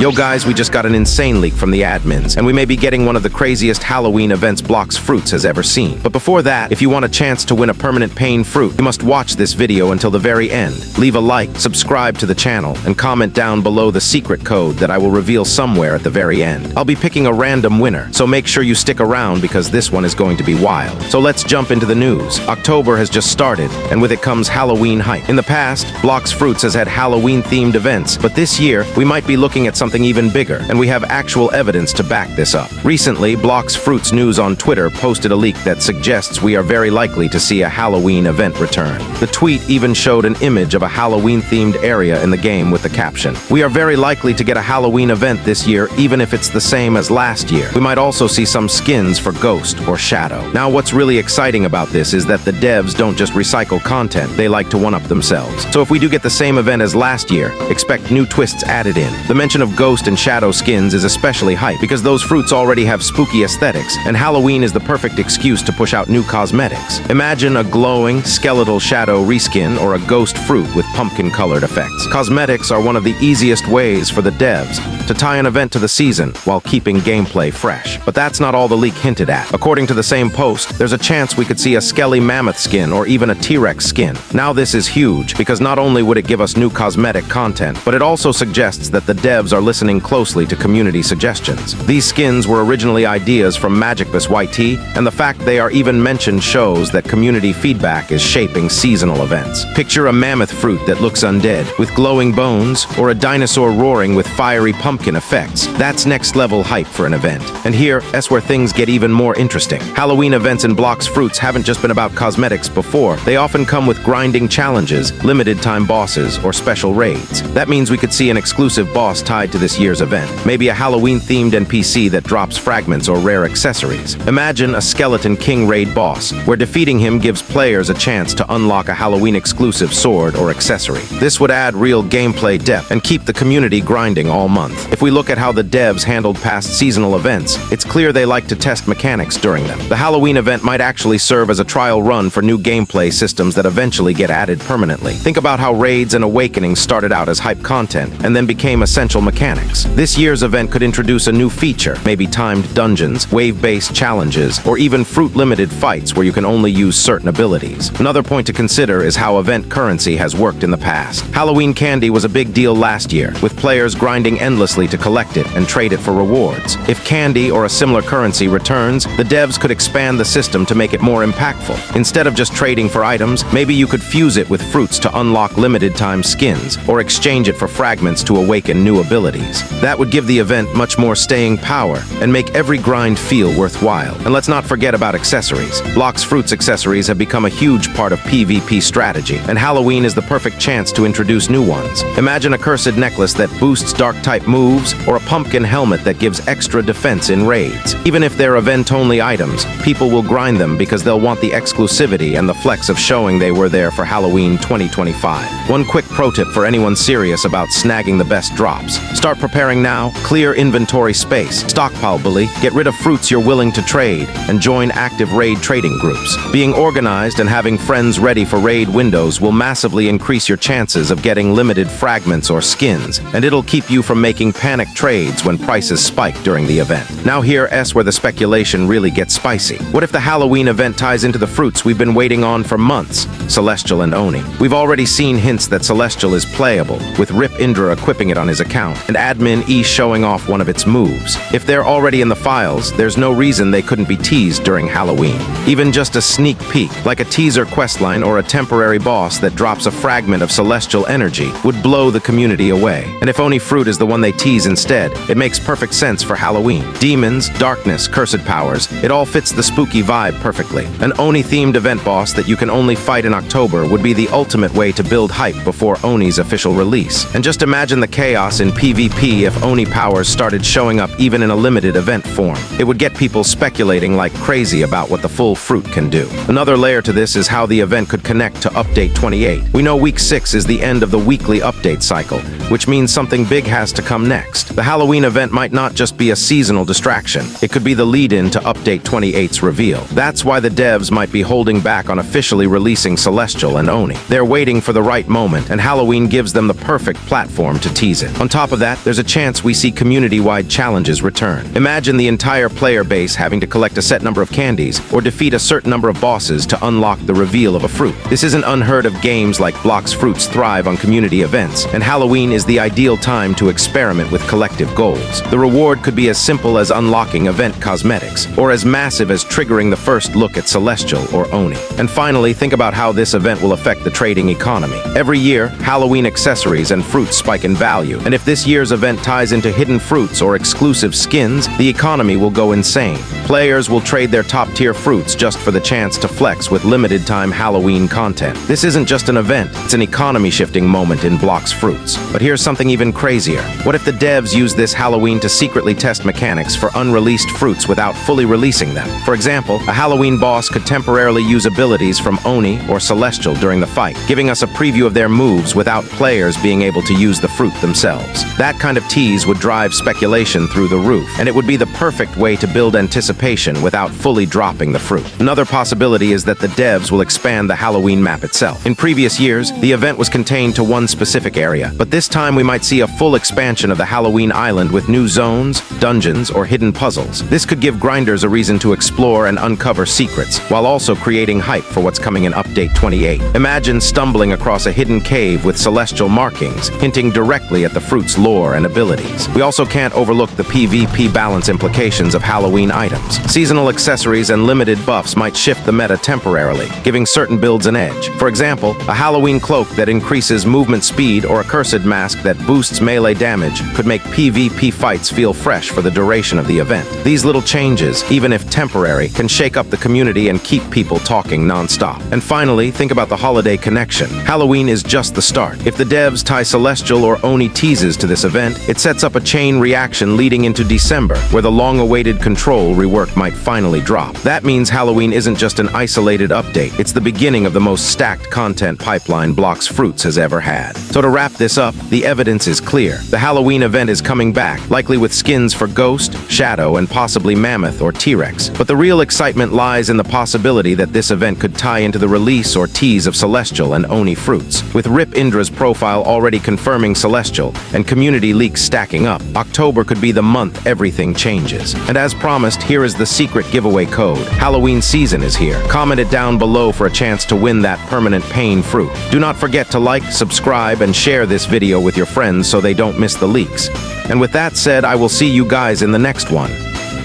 Yo guys, we just got an insane leak from the admins, and we may be getting one of the craziest Halloween events Blox Fruits has ever seen. But before that, if you want a chance to win a permanent pain fruit, you must watch this video until the very end. Leave a like, subscribe to the channel, and comment down below the secret code that I will reveal somewhere at the very end. I'll be picking a random winner, so make sure you stick around because this one is going to be wild. So let's jump into the news. October has just started, and with it comes Halloween hype. In the past, Blox Fruits has had Halloween-themed events, but this year, we might be looking at something even bigger, and we have actual evidence to back this up. Recently, Blox Fruits News on Twitter posted a leak that suggests we are very likely to see a Halloween event return. The tweet even showed an image of a Halloween-themed area in the game with the caption, "We are very likely to get a Halloween event this year, even if it's the same as last year. We might also see some skins for Ghost or Shadow." Now, what's really exciting about this is that the devs don't just recycle content, they like to one-up themselves. So if we do get the same event as last year, expect new twists added in. The mention of Ghost and Shadow skins is especially hype because those fruits already have spooky aesthetics, and Halloween is the perfect excuse to push out new cosmetics. Imagine a glowing, skeletal Shadow reskin or a Ghost fruit with pumpkin-colored effects. Cosmetics are one of the easiest ways for the devs to tie an event to the season while keeping gameplay fresh. But that's not all the leak hinted at. According to the same post, there's a chance we could see a skelly mammoth skin or even a T-Rex skin. Now this is huge because not only would it give us new cosmetic content, but it also suggests that the devs are listening closely to community suggestions. These skins were originally ideas from MagicBus YT, and the fact they are even mentioned shows that community feedback is shaping seasonal events. Picture a mammoth fruit that looks undead, with glowing bones, or a dinosaur roaring with fiery pumpkin effects. That's next-level hype for an event. And here's where things get even more interesting. Halloween events in Blox Fruits haven't just been about cosmetics before. They often come with grinding challenges, limited-time bosses, or special raids. That means we could see an exclusive boss tied to this year's event. Maybe a Halloween-themed NPC that drops fragments or rare accessories. Imagine a Skeleton King raid boss, where defeating him gives players a chance to unlock a Halloween-exclusive sword or accessory. This would add real gameplay depth and keep the community grinding all month. If we look at how the devs handled past seasonal events, it's clear they like to test mechanics during them. The Halloween event might actually serve as a trial run for new gameplay systems that eventually get added permanently. Think about how raids and awakenings started out as hype content and then became essential mechanics. This year's event could introduce a new feature, maybe timed dungeons, wave-based challenges, or even fruit-limited fights where you can only use certain abilities. Another point to consider is how event currency has worked in the past. Halloween candy was a big deal last year, with players grinding endlessly to collect it and trade it for rewards. If candy or a similar currency returns, the devs could expand the system to make it more impactful. Instead of just trading for items, maybe you could fuse it with fruits to unlock limited-time skins, or exchange it for fragments to awaken new abilities. That would give the event much more staying power and make every grind feel worthwhile. And let's not forget about accessories. Blox Fruits accessories have become a huge part of PvP strategy, and Halloween is the perfect chance to introduce new ones. Imagine a cursed necklace that boosts dark-type moves, or a pumpkin helmet that gives extra defense in raids. Even if they're event-only items, people will grind them because they'll want the exclusivity and the flex of showing they were there for Halloween 2025. One quick pro tip for anyone serious about snagging the best drops. Start preparing now, clear inventory space, stockpile bully, get rid of fruits you're willing to trade, and join active raid trading groups. Being organized and having friends ready for raid windows will massively increase your chances of getting limited fragments or skins, and it'll keep you from making panic trades when prices spike during the event. Now here's where the speculation really gets spicy. What if the Halloween event ties into the fruits we've been waiting on for months? Celestial and Oni. We've already seen hints that Celestial is playable, with Rip Indra equipping it on his account, and Admin E showing off one of its moves. If they're already in the files, there's no reason they couldn't be teased during Halloween. Even just a sneak peek, like a teaser questline or a temporary boss that drops a fragment of celestial energy, would blow the community away. And if Oni Fruit is the one they tease instead, it makes perfect sense for Halloween. Demons, darkness, cursed powers, it all fits the spooky vibe perfectly. An Oni-themed event boss that you can only fight in October would be the ultimate way to build hype before Oni's official release. And just imagine the chaos in PvP if Oni powers started showing up even in a limited event form. It would get people speculating like crazy about what the full fruit can do. Another layer to this is how the event could connect to Update 28. We know Week 6 is the end of the weekly update cycle, which means something big has to come next. The Halloween event might not just be a seasonal distraction. It could be the lead-in to Update 28's reveal. That's why the devs might be holding back on officially releasing Celestial and Oni. They're waiting for the right moment, and Halloween gives them the perfect platform to tease it. On top of that, there's a chance we see community-wide challenges return. Imagine the entire player base having to collect a set number of candies or defeat a certain number of bosses to unlock the reveal of a fruit. This isn't unheard of. Games like Blox fruits thrive on community events, and Halloween is the ideal time to experiment with collective goals. The reward could be as simple as unlocking event cosmetics, or as massive as triggering the first look at Celestial or Oni. And finally, think about how this event will affect the trading economy. Every year, Halloween accessories and fruits spike in value, and if this year's event ties into hidden fruits or exclusive skins, the economy will go insane. Players will trade their top-tier fruits just for the chance to flex with limited-time Halloween content. This isn't just an event, it's an economy-shifting moment in Blox fruits. But here's something even crazier. What if the devs use this Halloween to secretly test mechanics for unreleased fruits without fully releasing them? For example, a Halloween boss could temporarily use abilities from Oni or Celestial during the fight, giving us a preview of their moves without players being able to use the fruit themselves. That kind of tease would drive speculation through the roof, and it would be the perfect way to build anticipation without fully dropping the fruit. Another possibility is that the devs will expand the Halloween map itself. In previous years, the event was contained to one specific area, but this time we might see a full expansion of the Halloween island with new zones, dungeons, or hidden puzzles. This could give grinders a reason to explore and uncover secrets, while also creating hype for what's coming in Update 28. Imagine stumbling across a hidden cave with celestial markings, hinting directly at the fruit's lore and abilities. We also can't overlook the PvP balance implications of Halloween items. Seasonal accessories and limited buffs might shift the meta temporarily, giving certain builds an edge. For example, a Halloween cloak that increases movement speed or a cursed mask that boosts melee damage could make PvP fights feel fresh for the duration of the event. These little changes, even if temporary, can shake up the community and keep people talking non-stop. And finally, think about the holiday connection. Halloween is just the start. If the devs tie Celestial or Oni teases to this event, it sets up a chain reaction leading into December, where the long-awaited Control rework might finally drop. That means Halloween isn't just an isolated update, it's the beginning of the most stacked content pipeline Blox Fruits has ever had. So to wrap this up, the evidence is clear. The Halloween event is coming back, likely with skins for Ghost, Shadow, and possibly Mammoth or T-Rex. But the real excitement lies in the possibility that this event could tie into the release or tease of Celestial and Oni fruits. With Rip Indra's profile already confirming Celestial and community leaks stacking up, October could be the month everything changes. And as promised, here is the secret giveaway code. Halloween season is here. Comment it down below for a chance to win that permanent pain fruit. Do not forget to like, subscribe, and share this video with your friends so they don't miss the leaks. And with that said, I will see you guys in the next one.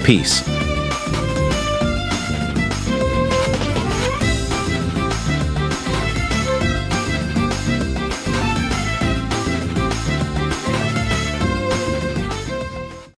Peace.